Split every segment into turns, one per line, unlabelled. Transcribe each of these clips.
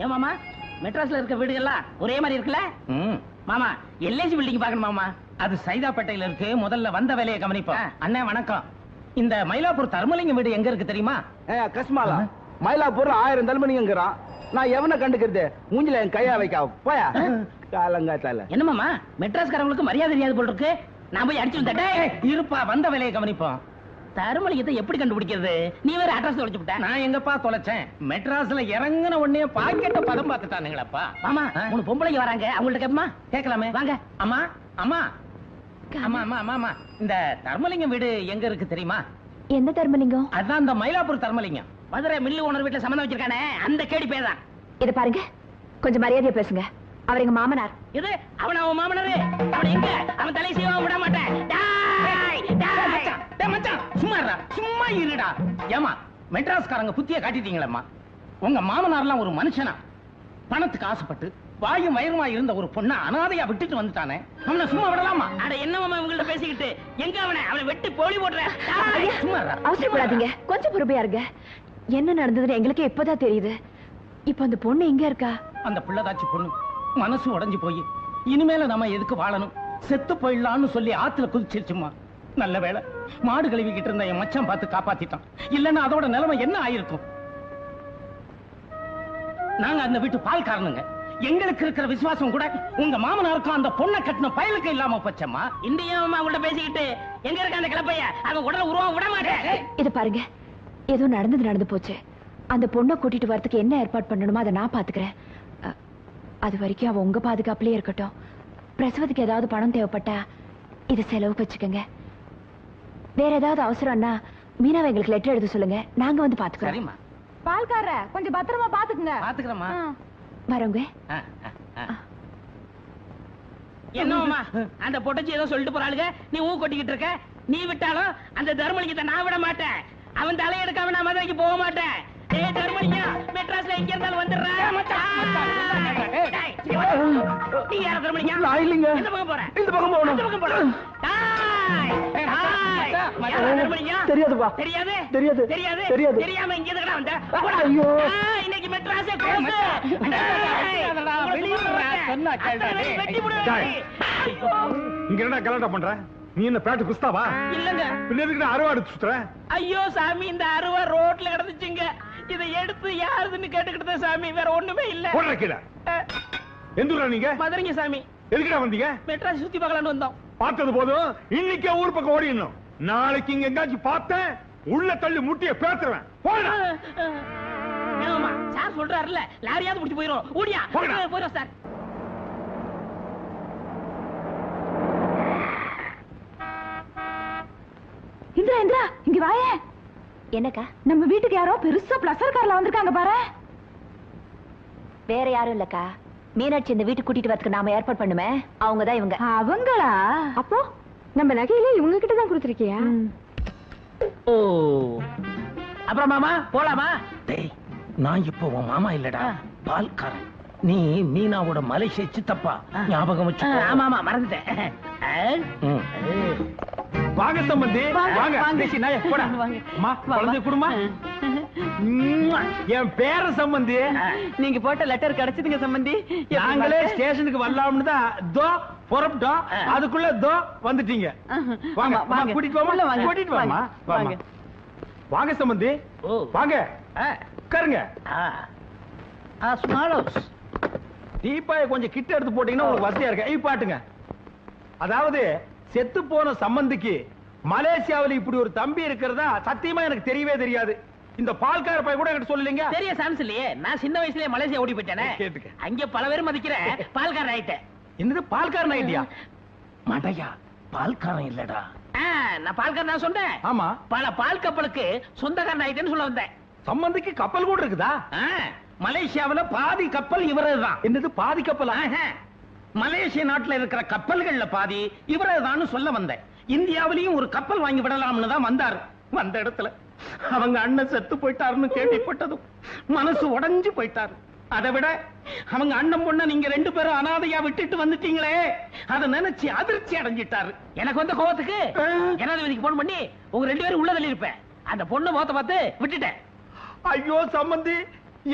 ஏன் மாமா மெட்ராஸ்ல இருக்க வீடுகள்லாம் ஒரே மாதிரி இருக்குல்ல? மாமா எல்ஐசி பில்டிங் பாக்கணும் மாமா. அது சைதாப்பேட்டையில இருக்கு. முதல்ல வந்த வேலையை கவனிப்போம். அண்ணே வணக்கம். இந்த மயிலாப்பூர் தர்மலிங்கம் வீடு எங்க இருக்கு தெரியுமா?
கஸ்மாலா மயிலாப்பூர் 1000 தர்மலிங்கங்கிறான். நான் எவனை கண்டுக்கிறது? மூஞ்சில என் கையா வைக்க போயா காலங்காத்தால.
என்ன மாமா மெட்ராஸ்காரங்களுக்கு மரியாதை தெரியாது போல் இருக்கு. நான் போய் அடிச்சு வந்துட்டேன்.
இருப்பா வந்த வேலையை கவனிப்போம்.
தருமலிங்கத்தை எப்படி கண்டுபிடிக்கிறது? நீ வேற அட்ரஸ் தொலைச்சு விட்ட.
நான் எங்கப்பா தொலைச்சேன்? மெட்ராஸ்ல இறங்குன உடனே பாக்கெட்ட பதம் பார்த்துட்டானுங்களப்பா.
மாமா 3 பொம்பளைங்க வராங்க, அவங்கள்ட்ட கேப்பமா?
கேட்கலாமே.
வாங்க.
அம்மா அம்மா அம்மா அம்மா அம்மா அம்மா இந்த தர்மலிங்கம் வீடு எங்க இருக்கு தெரியுமா?
என்ன தர்மலிங்கம்?
அதான் இந்த மயிலாப்பூர் தர்மலிங்கம்.
மதுரை மில்லு ஓனர் வீட்டுல சம்மந்தம் வச்சிருக்கானே அந்த கேடி பேதான்.
இத பாருங்க, கொஞ்சம் மரியாதையா பேசுங்க. அவர் எங்க மாமனார்.
இது அவன் மாமனாரு. அவன் எங்க? அவன் தலை செய்வான் விட மாட்டேன்.
மச்சான் சும்மா இருடா. ஏமா மெட்ராஸ்காரங்க புத்திய காட்டிட்டீங்களம்மா. உங்க மாமனார்லாம் ஒரு மனுஷனா? பணத்துக்கு ஆசைப்பட்டு வாயும் வயிறுமா இருந்த ஒரு பொண்ணை அனாதையா விட்டுட்டு வந்துட்டானே, அவனை சும்மா விடலாமா?
அட என்ன மாமா உங்கள்ட்ட பேசிக்கிட்டு எங்க அவனை வெட்டி போலி போடுறேன்.
அவசரப்படாதீங்க, கொஞ்சம் பொறுமையா இருங்க. என்ன நடந்ததுன்னு எங்களுக்கு இப்பதான் தெரியுது. இப்ப அந்த பொண்ணு எங்க இருக்கா?
அந்த பிள்ளைதாச்சி பொண்ணு மனசு உடைஞ்சு போய் இனிமேல நம்ம எதுக்கு வாழணும், செத்து போயிடலாம்னு சொல்லி ஆத்துல குதிச்சிருச்சுமா. நல்ல வேளை மாடு கழுவிக்கிட்டு இருந்த என் மச்சான் பார்த்து காப்பாத்திட்டான். இல்லன்னா அதோட நிலைமை என்ன ஆயிருக்கும்? நாங்க அந்த வீட்டு பால்காரனுங்க. எங்களுக்கு இருக்கிற விசுவாசம் கூட உங்க மாமனாருக்கும் அந்த பொண்ணை கட்டின பயலுக்கு இல்லாம போச்சம்மா.
இந்தியா உங்கள்ட்ட பேசிக்கிட்டு எங்க இருக்க அந்த கிளப்பைய அவன் உடனே உருவம் விட மாட்டேன்.
இத பாருங்க, ஏதோ நடந்து போச்சு. அந்த பொண்ணை கூட்டிட்டு வரதுக்கு என்ன ஏற்பாடு பண்ணணுமோ அதை நான் பாத்துக்கிறேன். அது வரைக்கும் அவ உங்க பாதுகாப்புலயே இருக்கட்டும். பிரசவத்துக்கு ஏதாவது பணம் தேவைப்பட்டா இதை செலவுக்கு வச்சுக்கோங்க. வேற ஏதாவது அவசரம்னா மீனாவை எங்களுக்கு லெட்டர் எழுத சொல்லுங்க, நாங்க வந்து பாத்துக்கிறோம். பால்கார கொஞ்சம் பத்திரமா பாத்துக்குங்க.
பாத்துக்கிறோமா?
வரவங்க.
என்னமா அந்த பொட்டச்சி ஏதோ சொல்லிட்டு போறாளுங்க, நீ ஊ கொட்டிக்கிட்டு இருக்க. நீ விட்டாலும் அந்த தர்மலிங்கத்தை நான் விட மாட்டேன். அவன் தலையெடுக்காம நான் மதுரைக்கு போக மாட்டேன். ஏய் தர்மலிங்கம், மெட்ராஸ்ல எங்க இருந்தாலும் வந்துடுறேன். நீ யார தர்மலிங்கம்?
நான் இல்லைங்க.
இந்த பக்கம் போறேன்.
இந்த பக்கம் போகணும்.
இந்த பக்கம் போறேன்.
தெரியாதுப்பா.
தெரியாது
தெரியாது
தெரியாது
தெரியாது.
தெரியாம இங்க எதுக்குடா வந்த?
ஐயோ
இன்னைக்கு மெட்ராஸே க்ளோஸ்.
இங்க என்ன கலாட்டா பண்ற? நீ என்ன பேட்டு குஸ்தாவா?
இல்லங்க.
பின்ன எதுக்கு அருவா எடுத்து சுத்துற?
ஐயோ சாமி, இந்த அருவா ரோட்ல கிடந்துச்சுங்க. இதை எடுத்து யாருதுன்னு கேட்டுக்கிட்டத சாமி, வேற ஒண்ணுமே இல்ல.
போடுற கீழே. எந்தூரா நீங்க?
மதுரைங்க சாமி.
எதுக்குடா வந்தீங்க?
மெட்ராஸ் சுத்தி பார்க்கலான்னு வந்தோம்.
பார்த்தது போதும், இன்னைக்கே ஊர் பக்கம் ஓடிடணும். நாளைக்கு இங்க எங்காச்சும் பார்த்தேன் உள்ள தள்ளி முட்டிய பேத்துறேன். போடா.
ஏமா சார் சொல்றாருல, லாரியாவது முடிச்சு போயிரும். ஓடியா போயிரும் சார்.
இந்திரா இந்திரா இங்க வாயே. என்னக்கா? நம்ம வீட்டுக்கு யாரோ பெருசா பிளஸர் கார்ல வந்திருக்காங்க பாரு. வேற யாரும் இல்லக்கா, மீனாட்சி இந்த வீட்டுக்கு கூட்டிட்டு வரதுக்கு நாம ஏற்பாடு பண்ணுமே, அவங்கதான் இவங்க. அவங்களா? அப்போ நம்ம நகையில இவங்க கிட்ட தான் கொடுத்திருக்கியா?
ஓ அப்புறம் மாமா போலாமா?
டேய், நான் இப்போ உன் மாமா இல்லடா, பால்காரன். நீ மீனாவோட மலேசிய சித்தப்பா, ஞாபகம் வச்சு.
ஆமா ஆமா மறந்துட்டேன்.
வாங்க சம்பந்தி, வாங்க. குழந்தை குடுமா. என் பேர சம்பந்தி.
நீங்க போட்ட லெட்டர் கிடைச்சதுங்க சம்பந்தி.
நாங்களே ஸ்டேஷனுக்கு வரலாம்னு தான் தோ புறப்பட்டோம். அதுக்குள்ள தோ வந்துட்டீங்க. வாங்க வாங்க, கூட்டிட்டு வாமா. கூட்டிட்டு வாமா. வாங்க வாங்க சம்பந்தி, வாங்க உட்காருங்க. டீப்பாய கொஞ்சம் கிட்ட எடுத்து போட்டீங்கன்னா உங்களுக்கு வசதியா இருக்கு. ஐ பாட்டுங்க. அதாவது செத்து போன சம்பந்திக்கு மலேசியாவில் இப்படி ஒரு தம்பி இருக்கிறதா சத்தியமா எனக்கு தெரியவே தெரியாது. இந்த பால்கார பைய கூட எனக்கு சொல்லலீங்க.
தெரிய சான்ஸ் இல்லையே. நான் சின்ன வயசுலயே மலேசியா ஓடி போயிட்டேனே.
கேட்டுக்க.
அங்க பல பேர் மதிக்கிற பால்காரன் ஆயிட்டேன்.
என்னது பால்காரன் ஆயிட்டியா?
மடையா, பால்காரன் இல்லடா.
நான் பால்காரன் நான் சொன்னேன்.
ஆமா,
பல பால் கப்பலுக்கு சொந்தக்காரன் ஆயிட்டேன்னு சொல்ல வந்தேன்.
சம்பந்திக்கு கப்பல் கூட இருக்குதா?
மலேசியாவுல பாதி கப்பல் இவரேதான்.
என்னது பாதி கப்பல்?
மலேசிய நாட்டுல இருக்கிற கப்பல்கள்ல பாதி இவரேதான் சொல்ல வந்தேன். இந்தியாவிலையும் ஒரு கப்பல் வாங்கி விடலாம்னு தான் வந்தாரு. வந்த இடத்துல அவங்க அண்ணன் செத்து போயிட்டாருன்னு கேள்விப்பட்டதும் மனசு உடைஞ்சு போயிட்டாரு. அதை விட அவங்க அண்ணன் பொண்ண நீங்க 2 பேரும் அனாதையா விட்டுட்டு வந்துட்டீங்களே, அதை நினைச்சு அதிர்ச்சி அடைஞ்சிட்டாரு.
எனக்கு வந்த கோவத்துக்கு ஜனாதிபதிக்கு போன் பண்ணி உங்க 2 பேரும் உள்ள தள்ளி இருப்பேன். அந்த பொண்ணு முகத்தை பார்த்து விட்டுட்டேன்.
ஐயோ சம்பந்தி,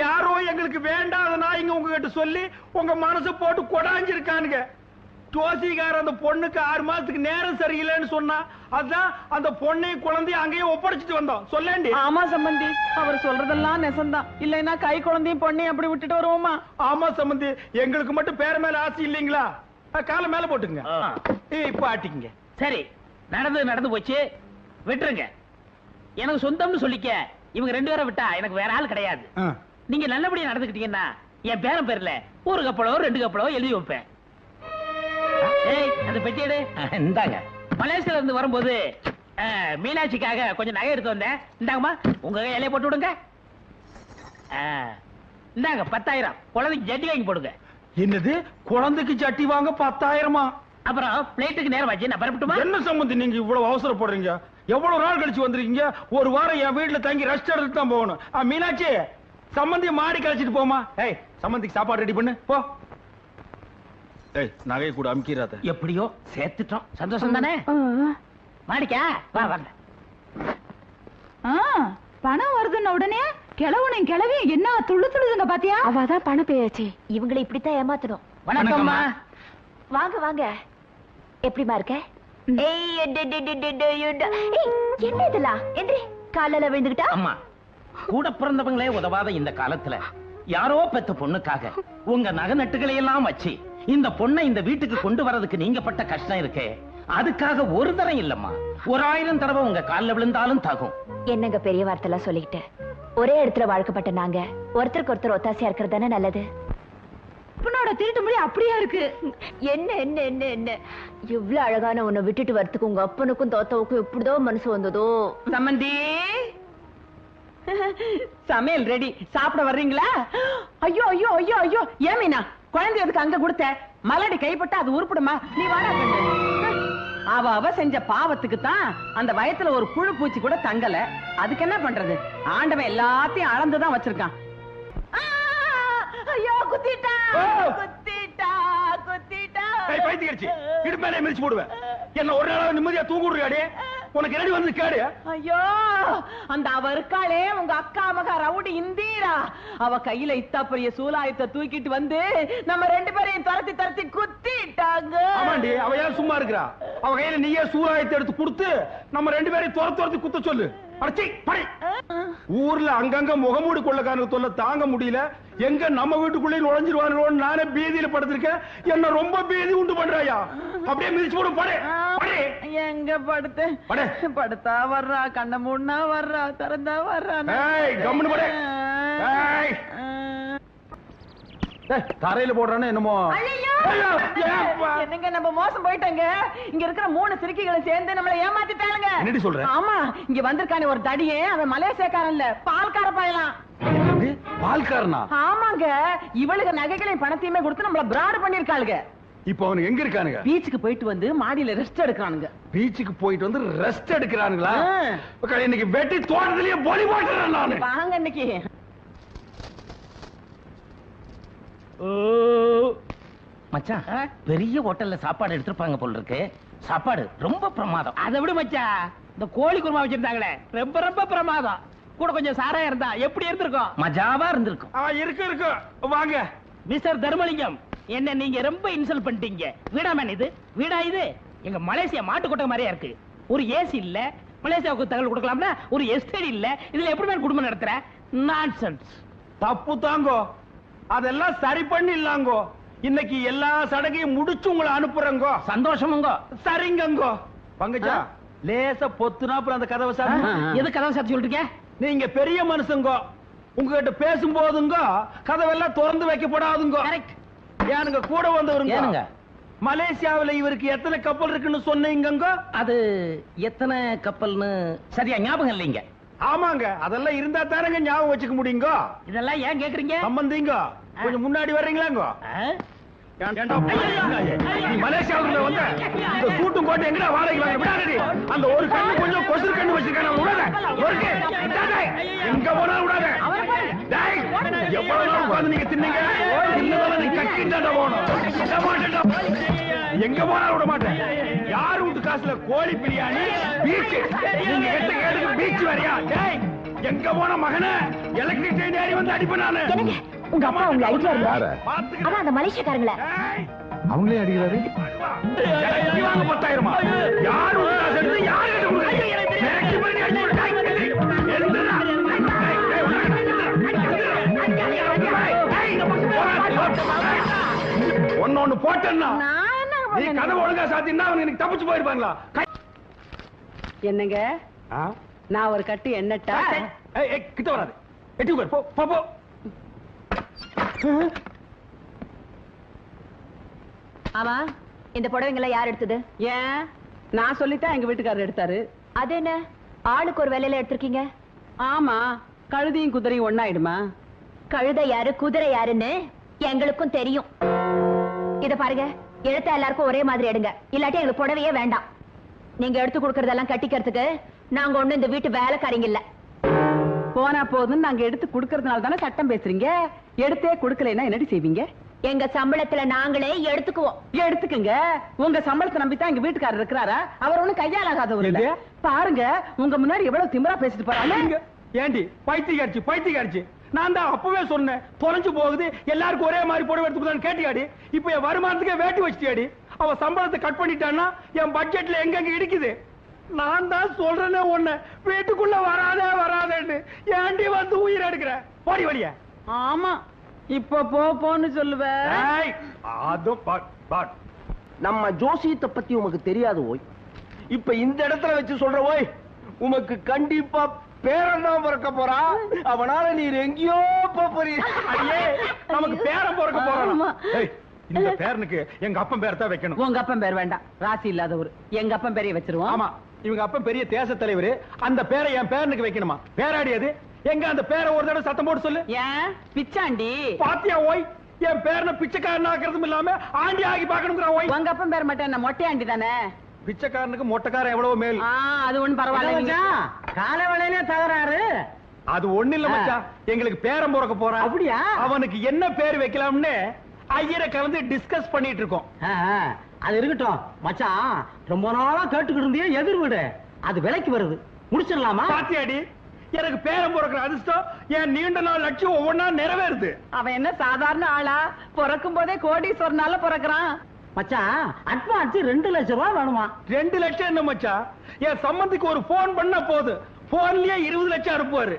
யாரோ எங்களுக்கு வேண்டாத நாய் ஆளுங்க உங்ககிட்ட சொல்லி உங்க மனசை போட்டு கொடாஞ்சிருக்கானுங்க. ஜோசிகார அந்த பொண்ணுக்கு 6 மாசத்துக்கு நேரம் சரியில்லைன்னு சொன்னா அதான் அந்த பொண்ணையும் குழந்தையும் அங்கேயே ஒப்படைச்சிட்டு வந்தோம். சொல்லேண்டி.
ஆமா சம்பந்தி, அவர் சொல்றதெல்லாம் நெசந்தான். இல்லைன்னா கை குழந்தையும் பொண்ணையும் அப்படி விட்டுட்டு வருவோமா?
ஆமா சம்பந்தி, எங்களுக்கு மட்டும் பேர மேல ஆசை இல்லீங்களா? காலை மேல போட்டுங்க. இப்ப ஆட்டிங்க.
சரி, நடந்து போச்சு, விட்டுருங்க. எனக்கு சொந்தம்னு சொல்லிக்க. இவங்க 2 பேரை விட்டா எனக்கு வேற ஆள் கிடையாது. நீங்க நல்லபடியா நடந்துக்கிட்டீங்கன்னா என் பேரன் பேர்ல 1 கப்பலோ 2 கப்பலோ எழுதி வைப்பேன். ஏய், அந்த பெட்டி எடு.
இந்தாங்க.
மலேசியால இருந்து வரும்போது மீனாட்சிக்காக கொஞ்சம் நகை எடுத்து வந்தேன். இந்தாங்கம்மா, உங்க இலைய போட்டு விடுங்க. இந்தாங்க 10,000. குழந்தைக்கு ஜட்டி வாங்கி போடுங்க.
என்னது, குழந்தைக்கு சட்டி வாங்க 10,000?
அப்புறம் பிளேட்டுக்கு நேரம் வச்சு நான் பரப்பட்டுமா?
என்ன சம்பந்தி நீங்க இவ்வளவு அவசரப்படுறீங்க? எவ்வளவு நாள் கழிச்சு வந்திருக்கீங்க? ஒரு வாரம் என் வீட்டுல தங்கி ரெஸ்ட் எடுத்து தான் போகணும். மீனாட்சி, சம்பந்திய மாடி கழிச்சிட்டு போமா. ஏய், சம்பந்திக்கு சாப்பாடு ரெடி பண்ணு போ. ஏய், நகை கூட அமுக்கிறாத.
எப்படியோ சேர்த்துட்டோம்.
சந்தோஷம் தானே? மாடிக்கா வா வாங்க.
பணம் வருதுன்னு உடனே கிழவனும் கிழவி என்ன துள்ளுதுங்க பாத்தியா? அவதான் பணம் பேயாச்சு. இவங்களை இப்படித்தான் ஏமாத்தணும்.
வணக்கம்மா.
வாங்க வாங்க. எப்படிமா இருக்க? என்ன இதெல்லாம்? எந்திரி, காலையில விழுந்துகிட்டா?
அம்மா, கூட பிறந்தவங்களே உதவாத இந்த காலத்துல யாரோ பெத்த பொண்ணுக்காக உங்க நகை நட்டுகளை எல்லாம் வச்சு இந்த பொண்ணை இந்த வீட்டுக்கு கொண்டு வரதுக்கு நீங்க பட்ட கஷ்டம் இருக்கே, அதுக்காக ஒரு தரம் இல்லம்மா, 1000 தடவை உங்க கால்ல விழுந்தாலும் தகும்.
என்னங்க பெரிய வார்த்தை சொல்லிக்கிட்டு? ஒரே இடத்துல வாழ்க்கப்பட்ட நாங்க ஒருத்தருக்கு ஒருத்தர் ஒத்தாசையா இருக்கிறது தானே நல்லது. திருட்டு மொழி அப்படியா இருக்கு? என்ன என்ன என்ன என்ன இவ்வளவு அழகான உன்னை விட்டுட்டு வரதுக்கு உங்க அப்பனுக்கும் தோத்தவுக்கும் எப்படிதோ மனசு வந்ததோ.
சம்பந்தி, சமையல் ரெடி, சாப்பிட வர்றீங்களா? ஐயோ ஐயோ ஐயோ ஐயோ, ஏமீனா குழந்தை எதுக்கு அங்க கொடுத்த? மலடி கைப்பட்ட அது உருப்பிடுமா? நீ வாடா கண்ணு. அவ செஞ்ச பாவத்துக்கு தான் அந்த வயத்துல ஒரு புழு பூச்சி கூட தங்கல. அதுக்கு என்ன பண்றது? ஆண்டவன் எல்லாத்தையும் அளந்துதான் வச்சிருக்கான். ஐயோ, குத்திட்டா குத்திட்டா குத்திட்டா.
பைத்தியக்காரச்சி, இடுப்பேனே மிதிச்சு போடுவேன். என்ன ஒரு நாள் நிம்மதியா தூங்குறியாடி? உனக்கு ரெடி வந்து கேடு.
ஐயோ, அந்த அவ இருக்காளே உங்க அக்கா மகா ரவுடி இந்தீரா, அவ கையில இத்தா பெரிய சூலாயத்தை தூக்கிட்டு வந்து நம்ம 2 பேரையும் துரத்தி துரத்தி குத்திட்டாங்க.
ஆமாண்டி, அவ யார் சும்மா இருக்கிறா? அவ கையில நீயே சூலாயத்தை எடுத்து கொடுத்து நம்ம 2 பேரையும் துரத்தி குத்த சொல்லு. அடச்சி படி. ஊர்ல அங்கங்க முகமூடி கொள்ளக்காரங்க தொல்லை தாங்க முடியல. எங்க நம்ம வீட்டுக்குள்ளே நுழைஞ்சிருவானோன்னு நானே பீதியில படுத்திருக்கேன். என்ன ரொம்ப பீதி உண்டு பண்றாயா? அப்படியே மிதிச்சு போடு. படி படி.
எங்க படுத்து படுத்தா வர்றா, கண்ண மூடனா வர்றா, திறந்தா வர்றா.
ஏய், கம்முனு படி. ஏய், தரையில போடுறானே என்னமோ.
என்னங்க, நம்ம மோசம் போயிட்டாங்க. இங்க இருக்கிற 3 சிறுக்கிகளை சேர்ந்து நம்மள ஏமாத்திட்டாங்க.
என்னடி சொல்ற?
ஆமா, இங்க வந்திருக்கானே ஒரு தடியே, அவன் மலேசியாக்காரன் இல்ல, பால்கார பயலாம்.
பால்காரனா?
ஆமாங்க, இவளுக்கு நகைகளையும் பணத்தையுமே கொடுத்து நம்மள பிராட் பண்ணிருக்காளுங்க.
இப்ப அவனுக்கு எங்க இருக்கானுங்க?
பீச்சுக்கு போயிட்டு வந்து மாடியில ரெஸ்ட் எடுக்கிறானுங்க.
பீச்சுக்கு போயிட்டு வந்து ரெஸ்ட் எடுக்கிறானுங்களா? இன்னைக்கு வெட்டி தோட்டத்திலேயே பொலி போட்டுறேன் நானு.
வாங்க இன்னைக்கு.
மச்சான், பெரிய ஹோட்டல்ல சாப்பாடு எடுத்துப்பாங்க போல இருக்கு. சாப்பாடு ரொம்ப பிரமாதம்.
அதை விட மச்சா, இந்த கோழி குருமா வச்சிருந்தாங்களே ரொம்ப ரொம்ப பிரமாதம். கூட கொஞ்சம் சாராயம் இருந்தா எப்படி இருந்திருக்கும்?
மஜாவா இருந்திருக்கும்.
இருக்கு வாங்க.
மிஸ்டர் தர்மலிங்கம், என்ன நீங்க ரொம்ப இன்சல்ட் பண்ணிட்டீங்க. வீடாமேன் இது? வீடா இது? எங்க மலேசியா மாட்டுக்கொட்டை மாதிரியா இருக்கு. ஒரு ஏசி இல்ல, மலேசியாவுக்கு தகவல் கொடுக்கலாம்னா ஒரு எஸ்டேட் இல்ல. இதுல எப்படி மேன் குடும்பம் நடத்துற? நான்சென்ஸ்.
தப்பு தாங்கோ, அதெல்லாம் சரி பண்ணி இல்லாங்கோ. இன்னைக்கு எல்லா சடங்கையும் முடிச்சு உங்களை அனுப்புறங்கோ.
சந்தோஷமுங்கோ.
சரிங்கங்கோ. பங்கஜா, லேசா பொத்துனாப்புல அந்த கதவை சார்.
எது கதவை சாத்தி சொல்றீங்க?
நீங்க பெரிய மனுஷங்கோ, உங்ககிட்ட பேசும் போதுங்க கதவெல்லாம் திறந்து வைக்கப்படாதுங்க.
கரெக்ட்.
ஏனுங்க கூட வந்தவருங்க?
ஏனுங்க,
மலேசியாவில இவருக்கு எத்தனை கப்பல் இருக்குன்னு சொன்னீங்க?
அது எத்தனை கப்பல்னு சரியா ஞாபகம் இல்லைங்க.
ஆமாங்க, அதெல்லாம் இருந்தா தானங்க ஞாபகம் வச்சுக்க முடியுங்க.
இதெல்லாம் ஏன் கேக்குறீங்க?
சம்பந்திங்க, கொஞ்சம் முன்னாடி வர்றீங்களாங்க? மலேசியாவுல வந்த இந்த சூட்டும் கோட்டை எங்கடா வாடகைக்கு வாங்க விடாதடி. அந்த ஒரு கண்ணு கொஞ்சம் கொசுறு கண்ணு வச்சிருக்கான விடாத. எங்க போனாலும் விடாத. டேய், எவ்வளவு நாள் உட்கார்ந்து நீங்க தின்னீங்க? தின்னதால நீ கட்டிட்டாடா போணும். எங்க போனாலும் விட மாட்டேன். யார் வீட்டு காசுல கோழி பிரியாணி, பீச், நீங்க எட்ட கேட்டுக்கு பீச் வரையா? டேய், எங்க போன மகனே? எலக்ட்ரிக் ட்ரெயின் ஏறி வந்து அடிப்பேன் நானு.
உங்க அப்பா உங்களை அடிக்கிறாரு.
யார?
அதான் அந்த மலேசியக்காரங்கள.
அவங்களே அடிக்கிறாரு. வாங்க 10,000. யார் உங்க காசு எடுத்து யார் கிட்ட கொடுக்குறீங்க? மிரட்டி பண்ணி அடிச்சு விடு. ஒன்னு போட்டேன்னா நீ கதவு ஒழுங்கா சாத்தினா அவங்க எனக்கு தப்பிச்சு போயிருப்பாங்களா?
என்னங்க நான் ஒரு கட்டு எண்ணட்டா?
கிட்ட வராது. எட்டி உட்கார். போ போ போ.
ஆமா, இந்த புடவைங்கள யார் எடுத்தது?
ஏன் நான் சொல்லித்தான் எங்க வீட்டுக்காரர் எடுத்தாரு.
அது என்ன, ஆளுக்கு ஒரு வேலையில எடுத்திருக்கீங்க?
ஆமா, கழுதையும் குதிரையும் ஒண்ணாயிடுமா?
கழுதை யாரு குதிரை யாருன்னு எங்களுக்கும் தெரியும். இத பாருங்க, எடுத்த எல்லாருக்கும் ஒரே மாதிரி எடுங்க, இல்லாட்டி எங்களுக்கு புடவையே வேண்டாம். நீங்க எடுத்து கொடுக்கறதெல்லாம் கட்டிக்கிறதுக்கு நாங்க ஒண்ணு இந்த வீட்டு வேலைக்காரங்க இல்ல.
போனா போதும் நாங்க எடுத்து குடுக்கறதுனால தானே சட்டம் பேசுறீங்க. எடுத்தே குடுக்கலைன்னா என்னடி செய்வீங்க?
எங்க சம்பளத்துல நாங்களே எடுத்துக்குவோம்.
எடுத்துக்குங்க. உங்க சம்பளத்தை நம்பித்தான் எங்க வீட்டுக்காரர் இருக்கிறாரா? அவர் ஒண்ணு கையாலாகாதவர் இல்ல. பாருங்க, உங்க முன்னாடி எவ்வளவு திமிரா பேசிட்டு போறாங்க.
ஏண்டி பைத்தியக்காரிச்சு. நான் தான் அப்பவே சொன்னேன், தொலைஞ்சு போகுது, எல்லாருக்கும் ஒரே மாதிரி புடவை எடுத்துக்கலான்னு கேட்டியாடி. இப்ப என் வருமானத்துக்கே வேட்டி வச்சிட்டியாடி. அவ சம்பளத்தை கட் பண்ணிட்டான்னா என் பட்ஜெட்ல எங்க இடிக்குது. நான் தான் சொல்றேனே ஒண்ணு, வீட்டுக்குள்ள வராதேன்னு. ஏண்டி வந்து உயிர் எடுக்கிற? போடி வழிய.
ஆமா, இப்ப போன்னு சொல்லுவேன்.
நம்ம ஜோசியத்தை பத்தி உமக்கு தெரியாது ஓய். இப்ப இந்த இடத்துல வச்சு சொல்ற ஓய், உமக்கு கண்டிப்பா பேரன் தான் பிறக்க போறா. அவனால நீர் எங்கேயோ போறீங்க.
நமக்கு பேரன் பிறக்க போறான்.
ஆமா.
இந்த பேரனுக்கு எங்க அப்பன் பேர் தான் வைக்கணும்.
உங்க அப்பன் பேர் வேண்டாம், ராசி இல்லாதவர். எங்க அப்பன் பேரைய வச்சிருவோம்.
ஆமா, இவங்க அப்பன் பெரிய தேச தலைவர். அந்த பேரை என் பேரனுக்கு வைக்கணுமா? பேராடியது எங்க? அந்த பேரை ஒரு தடவை சத்தம் போட்டு சொல்லு.
ஏன் பிச்சாண்டி?
பாத்தியா ஓய், என் பேரனை பிச்சைக்காரன் ஆக்குறதும் இல்லாம ஆண்டி ஆகி பாக்கணுங்கிற ஓய்.
உங்க அப்பன் பேர் மட்டும் என்ன மொட்டையாண்டி தானே?
பிச்சைக்காரனுக்கு மொட்டைக்காரன் எவ்வளவு மேல்.
அது ஒண்ணு பரவாயில்ல. கால வேளையிலே தகராறு.
அது ஒண்ணு இல்ல மச்சான், எங்களுக்கு பேரன் பிறக்க போறான்.
அப்படியா?
அவனுக்கு என்ன பேர் வைக்கலாம்னு ஐயரை கலந்து டிஸ்கஸ் பண்ணிட்டு இருக்கோம்.
அது இருக்கட்டும் மச்சான், ரொம்ப நாளா கேட்டுக்கிட்டு இருந்தே எதிர் வீடு அது விலைக்கு வருது, முடிச்சிடலாமா?
பாத்தியாடி, எனக்கு பேரன் பிறக்கிற அதிர்ஷ்டம் என் நீண்ட நாள் லட்சியம் ஒவ்வொன்னா நிறைவேறுது.
அவன் என்ன சாதாரண ஆளா? பிறக்கும் போதே கோடீஸ்வரனால பிறக்கிறான்.
மச்சான், அட்வான்ஸ் 2 லட்சம் ரூபாய் வேணுமா?
2 லட்சம் என்ன மச்சான், என் சம்பந்திக்கு ஒரு போன் பண்ணா போதும், போன்லயே 20 லட்சம் அனுப்புவாரு.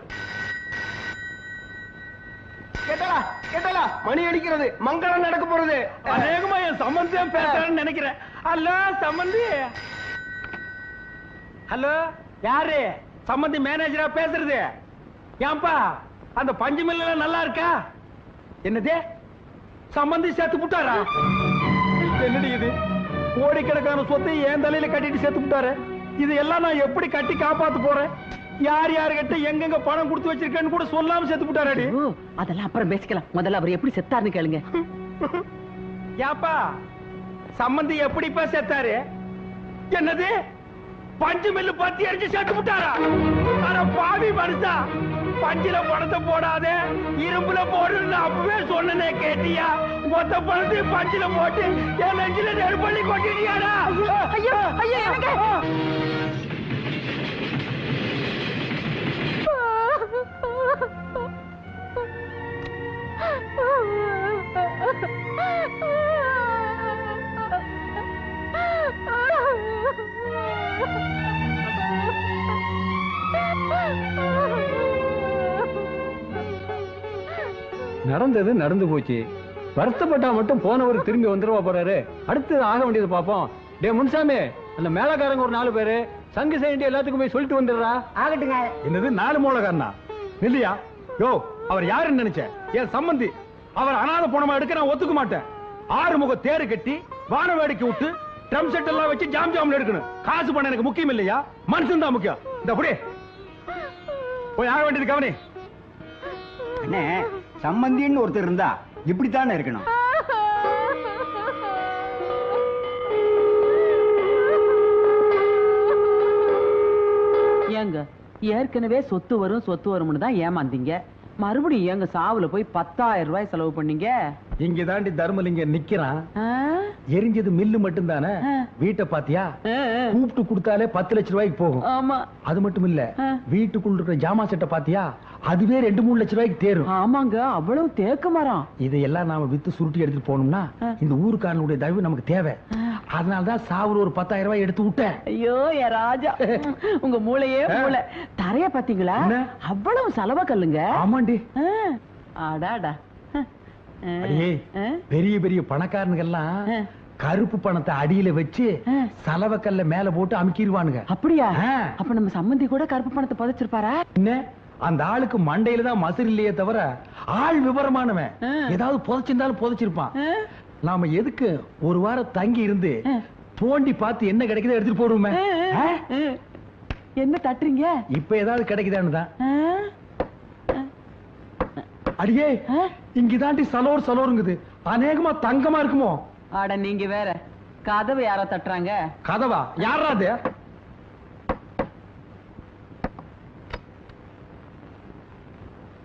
கேட்டலா மணி அடிக்கிறது, மங்களம் நடக்க போறது.
அநேகமா என் சம்பந்தியம் பேசுறான்னு நினைக்கிறேன். ஹலோ சம்பந்தி. ஹலோ, யாரு? சம்பந்தி மேனேஜரா பேசுறது? ஏன்பா அந்த பஞ்சு மில்ல நல்லா இருக்கா? என்னது, சம்பந்தி சேர்த்து புட்டாரா? என்னடி இது, கோடிக்கணக்கான சொத்தை என் தலையில கட்டிட்டு சேர்த்து புட்டாரு. இது எல்லாம் நான் எப்படி கட்டி காப்பாத்து போறேன்? யார் யாருகிட்ட எங்கெங்க பணம் கொடுத்து வச்சிருக்கேன்னு கூட சொல்லாம செத்து விட்டாரடி.
அதெல்லாம் அப்புறம் பேசிக்கலாம், முதல்ல அவர் எப்படி செத்தாருன்னு கேளுங்க.
யாப்பா சம்பந்தி எப்படிப்பா செத்தாரு? என்னது, பஞ்சு மில்லு பத்தி எரிஞ்சு செத்து விட்டாரா? ஆனா பாவி மனுஷா, பஞ்சில பணத்தை போடாதே இரும்புல போடுன்னு அப்பவே சொன்னனே, கேட்டியா? மொத்த பணத்தையும் பஞ்சில போட்டு என் நெஞ்சில நெருப்பள்ளி கொட்டிட்டியாடா?
ஐயோ ஐயோ, எனக்கு
நடந்தது நடந்து போச்சு. வருத்தப்பட்டா மட்டும் போனவர் திரும்பி வந்துருவா போறாரு. அடுத்து ஆக வேண்டியது பாப்போம். டே முன்சாமி, அந்த மேலக்காரங்க ஒரு 4 பேரு சங்கு செய்ய எல்லாத்துக்கும் போய் சொல்லிட்டு வந்துடுறா.
ஆகட்டுங்க.
என்னது 4 மூலக்காரனா? இல்லையா? யோ, அவர் யாருன்னு நினைச்ச? என் சம்பந்தி. அவர் அனாதை பணமா எடுக்க நான் ஒத்துக்க மாட்டேன். 6 முக தேரு கட்டி வான வேடிக்கை விட்டு ட்ரம் செட் எல்லாம் வச்சு ஜாம் ஜாம்ல எடுக்கணும். காசு பணம் எனக்கு முக்கியம் இல்லையா, மனுஷன் தான் முக்கியம். இந்த அப்படியே போய் ஆக வேண்டியது கவனி.
அண்ணே, சம்பந்தின்னு ஒருத்தர் இருந்தா இப்படித்தானே இருக்கணும்.
ஏங்க, ஏற்கனவே சொத்து வரும்னு தான் ஏமாந்தீங்க. மறுபடியும் எங்க சாவுல போய் 10,000 ரூபாய் செலவு பண்ணீங்க?
இங்க தாண்டி தர்மலிங்க நிக்கிறான்.
ஆ?
எரிஞ்சது மில்லு மட்டும் தானே. வீட்டை பாத்தியா? கூப்பிட்டு கொடுத்தாலே 10 லட்சம் ரூபாய்க்கு போகும்.
ஆமா.
அது மட்டும் இல்ல, வீட்டுக்குள்ள இருக்கிற ஜாமா செட்டை பாத்தியா? அதுவே 2-3 லட்சம் ரூபாய்க்கு தேரும்.
ஆமாங்க, அவ்வளவு தேக்கு மரம்.
இதையெல்லாம் நாம வித்து சுருட்டி எடுத்துட்டு போனோம்னா இந்த ஊருக்காரனுடைய தயவு நமக்கு தேவை. அதனாலதான் சாவுல ஒரு 10,000 ரூபாய் எடுத்து விட்டேன்.
ஐயோ ஏ ராஜா, உங்க மூளையே மூளை. தரைய பாத்தீங்களா? அவ்வளவு செலவ கல்லுங்க.
ஆமாண்டி.
ஆடாடா.
அடியே, பெரிய பெரிய பணக்காரனுங்கெல்லாம் கருப்பு பணத்தை அடியில வச்சு சலவக்கல்ல மேல போட்டு அமுக்கிடுவானுங்க.
அப்படியா? அப்ப நம்ம சம்பந்தி கூட கருப்பு பணத்தை புதைச்சிருப்பாரா?
என்ன, அந்த ஆளுக்கு மண்டையில தான் மசர் இல்லையே தவிர ஆள் விவரமானவன். ஏதாவது புதைச்சிருந்தாலும் புதைச்சிருப்பான். நாம எதுக்கு ஒரு வாரம் தங்கி இருந்து தோண்டி பார்த்து என்ன கிடைக்குதோ எடுத்துட்டு போடுவோமே.
என்ன தட்டுறீங்க?
இப்ப ஏதாவது கிடைக்குதான்னு தான். அடியே, இங்கதாண்டி சலோர் சலோருங்குது. அநேகமா தங்கமா இருக்குமோ?
ஆட நீங்க வேற. கதவு யாரோ தட்டுறாங்க.
கதவா? யாரா அது?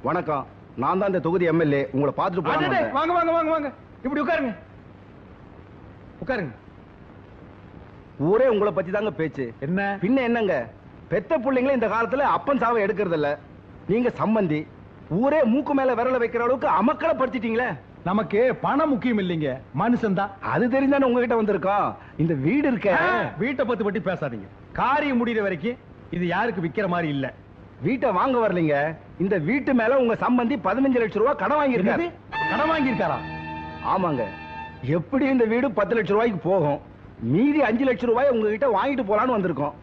வணக்கம், நான் தான் இந்த தொகுதி எம்எல்ஏ. உங்களை பார்த்துட்டு போறேன்.
வாங்க வாங்க வாங்க வாங்க, இப்படி உட்காருங்க. உட்காருங்க.
ஊரே உங்களை பத்தி தாங்க பேச்சு.
என்ன
பின்ன என்னங்க, பெத்த பிள்ளைங்களே இந்த காலத்துல அப்பன் சாவை எடுக்கிறது இல்ல. நீங்க சம்பந்தி, ஊரே மூக்கு மேல விரல வைக்கிற அளவுக்கு அமக்களை படுத்திட்டீங்களே.
நமக்கு பணம் முக்கியம் இல்லைங்க, மனுஷன் தான்.
அது தெரிஞ்சானே உங்ககிட்ட வந்திருக்கோம். இந்த வீடு இருக்க,
வீட்டை பத்தி பேசாதீங்க. காரியம் முடிகிற வரைக்கும் இது யாருக்கு விக்கிற மாதிரி இல்ல.
வீட்டை வாங்க வரலீங்க. இந்த வீட்டு மேல உங்க சம்பந்தி 15 லட்சம் ரூபாய் கடன் வாங்கியிருக்காரு.
கடன் வாங்கியிருக்காரா?
ஆமாங்க. எப்படி இந்த வீடு 10 லட்சம் ரூபாய்க்கு போகும். மீதி 5 லட்சம் ரூபாய் உங்ககிட்ட வாங்கிட்டு போலான்னு வந்திருக்கோம்.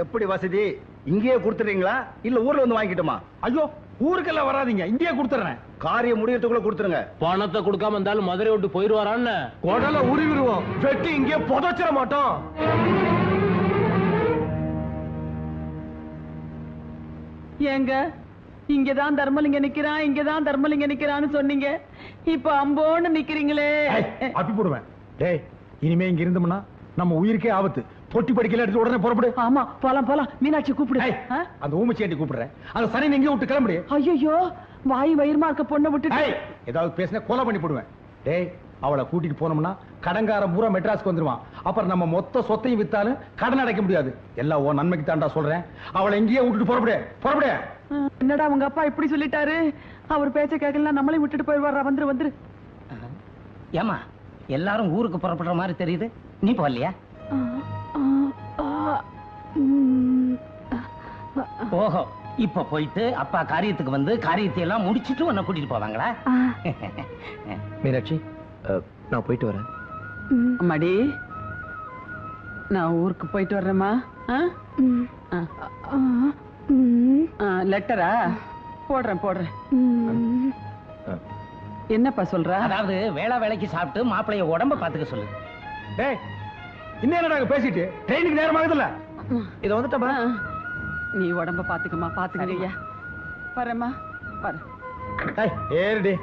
எப்படி வசதி? இங்கேயே கொடுத்துறீங்களா இல்ல ஊர்ல வந்து வாங்கிட்டுமா?
ஐயோ, ஊருக்கெல்லாம் வராதீங்க, இங்கேயே கொடுத்துறேன்.
காரியம் முடியறதுக்குள்ள கொடுத்துருங்க.
பணத்தை கொடுக்காம இருந்தாலும் மதுரை விட்டு போயிருவாரான்னு
குடல உருவிடுவோம். வெட்டி இங்கே புதைச்சிட மாட்டோம்.
ஏங்க, இங்கதான் தர்மலிங்க நிக்கிறான், இங்கதான் தர்மலிங்க நிக்கிறான்னு சொன்னீங்க. இப்ப அம்போன்னு நிக்கிறீங்களே.
அப்பி போடுவேன். டேய், இனிமே இங்க இருந்தோம்னா நம்ம உயிருக்கே ஆபத்து. பொட்டி படிக்கல எடுத்து உடனே புறப்படு.
ஆமா, போலாம் போலாம். மீனாட்சி கூப்பிடு.
அந்த ஊமச்சியாண்டி கூப்பிடுறேன். அந்த சனி எங்க விட்டு கிளம்புடி.
ஐயோ, வாய் வயிறுமா இருக்க பொண்ணை விட்டு
ஏதாவது பேசினா கொலை பண்ணி போடுவேன். டேய், அவளை கூட்டிட்டு போனோம்னா கடன்காரன் பூரா மெட்ராஸ்க்கு வந்துருவான். அப்புறம் நம்ம மொத்த சொத்தையும் வித்தாலும் கடன் அடைக்க முடியாது. எல்லாம் ஓ நன்மைக்கு தாண்டா சொல்றேன். அவளை எங்கேயே விட்டுட்டு புறப்படு புறப்படு.
என்னடா உங்க அப்பா இப்படி சொல்லிட்டாரு? அவர் பேச்ச கேட்கலாம், நம்மளையும் விட்டுட்டு போயிடுவாரா? வந்துரு வந்துரு.
ஏமா எல்லாரும் ஊருக்கு புறப்படுற மாதிரி தெரியுது, நீ போகலையா? ஓஹோ, இப்ப போயிட்டு அப்பா காரியத்துக்கு வந்து காரியத்தை எல்லாம் முடிச்சிட்டு உன்னை கூட்டிட்டு போவாங்களா?
மீனாட்சி, நான் போயிட்டு வரேன்.
அம்மாடி, நான் ஊருக்கு போயிட்டு வர்றேம்மா. லெட்டரா? போடுறேன் போடுறேன். என்னப்பா சொல்ற?
அதாவது வேலைக்கு சாப்பிட்டு மாப்பிளைய உடம்ப பாத்துக்க சொல்லு.
டேய், இன்னும் என்னடா பேசிட்டு ட்ரெயினுக்கு நேரமாகுதுல்ல?
இத வந்துட்டப்பா.
நீ உடம்ப பாத்துக்கமா. பாத்துக்க ஐயா. வரேம்மா, வரேன்.
ஏறுடி.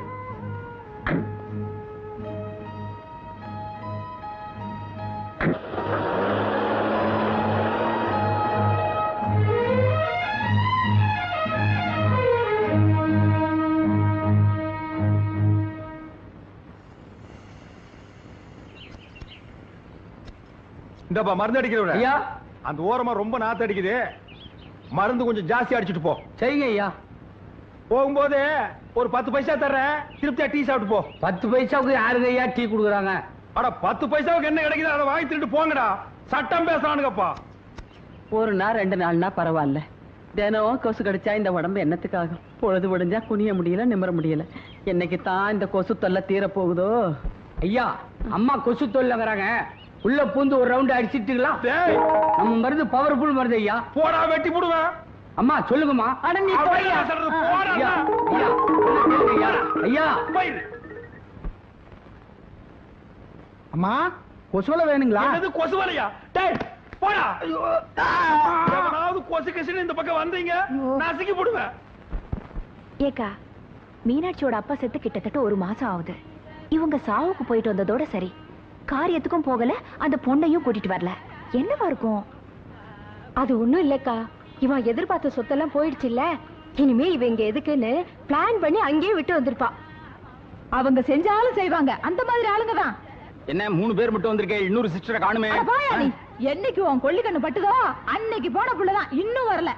இந்தப்பா மருந்து அடிக்கிறவர.
ஐயா,
அந்த ஓரமா ரொம்ப நாத்து அடிக்குது. மருந்து கொஞ்சம் ஜாஸ்தி அடிச்சிட்டு போ.
செய்யுங்க ஐயா.
போகும்போது ஒரு 10 பைசா தர்றேன், திருப்தியா டீ சாப்பிட்டு போ.
10 பைசாவுக்கு யாருங்க ஐயா டீ குடுக்குறாங்க?
அட 10 பைசாவுக்கு என்ன கிடைக்குது அதை வாங்கி திருட்டு போங்கடா. சட்டம் பேசுறானுங்கப்பா.
ஒரு நாள் 2 நாள்னா பரவாயில்ல. தினம் கொசு கடிச்சா இந்த உடம்பு என்னத்துக்காகும்? பொழுது விடிஞ்சா குனிய முடியல, நிமிர முடியல. என்னைக்கு தான் இந்த கொசு தொல்லை தீர போகுதோ?
ஐயா, அம்மா கொசு தொல்லைங்கிறாங்க. உள்ள பூந்து ஒரு ரவுண்ட் அடிச்சிட்டுங்களா? நம்ம மருந்து பவர்ஃபுல் மருந்து ஐயா.
போடா, வெட்டி போடுவேன்.
அம்மா சொல்லுங்கம்மா.
அட நீ போய்யா.
ஐயா, ஐயா, ஐயா. அம்மா, கொசுவலை வேணுங்களா?
என்னது கொசுவலையா? டேய், போடா. எவனாவது கொசு கிசுன்னு இந்த பக்கம் வந்தீங்க, நசுக்கி போடுவேன்.
ஏக்கா, மீனாட்சியோட அப்பா செத்து கிட்டத்தட்ட 1 மாசம் ஆகுது. இவங்க சாவுக்கு போயிட்டு வந்ததோட சரி, காரியத்துக்கும் போகல, அந்த பொண்ணையும் கூட்டிட்டு வரல. என்னவா இருக்கும்?
அது ஒண்ணும் இல்லக்கா, இவன் எதிர்பார்த்த சொத்தெல்லாம் போயிடுச்சு இல்ல, இனிமே இவங்க எதுக்குன்னு பிளான் பண்ணி அங்கேயே விட்டு வந்திருப்பா.
அவங்க செஞ்சாலும் செய்வாங்க, அந்த மாதிரி ஆளுங்க தான்.
என்ன 3 பேர் மட்டும் வந்திருக்கே, இன்னொரு சிஸ்டரை காணுமே.
என்னைக்கு உன் கொள்ளிக்கண்ணு பட்டுதோ அன்னைக்கு போன புள்ளதான் இன்னும் வரல.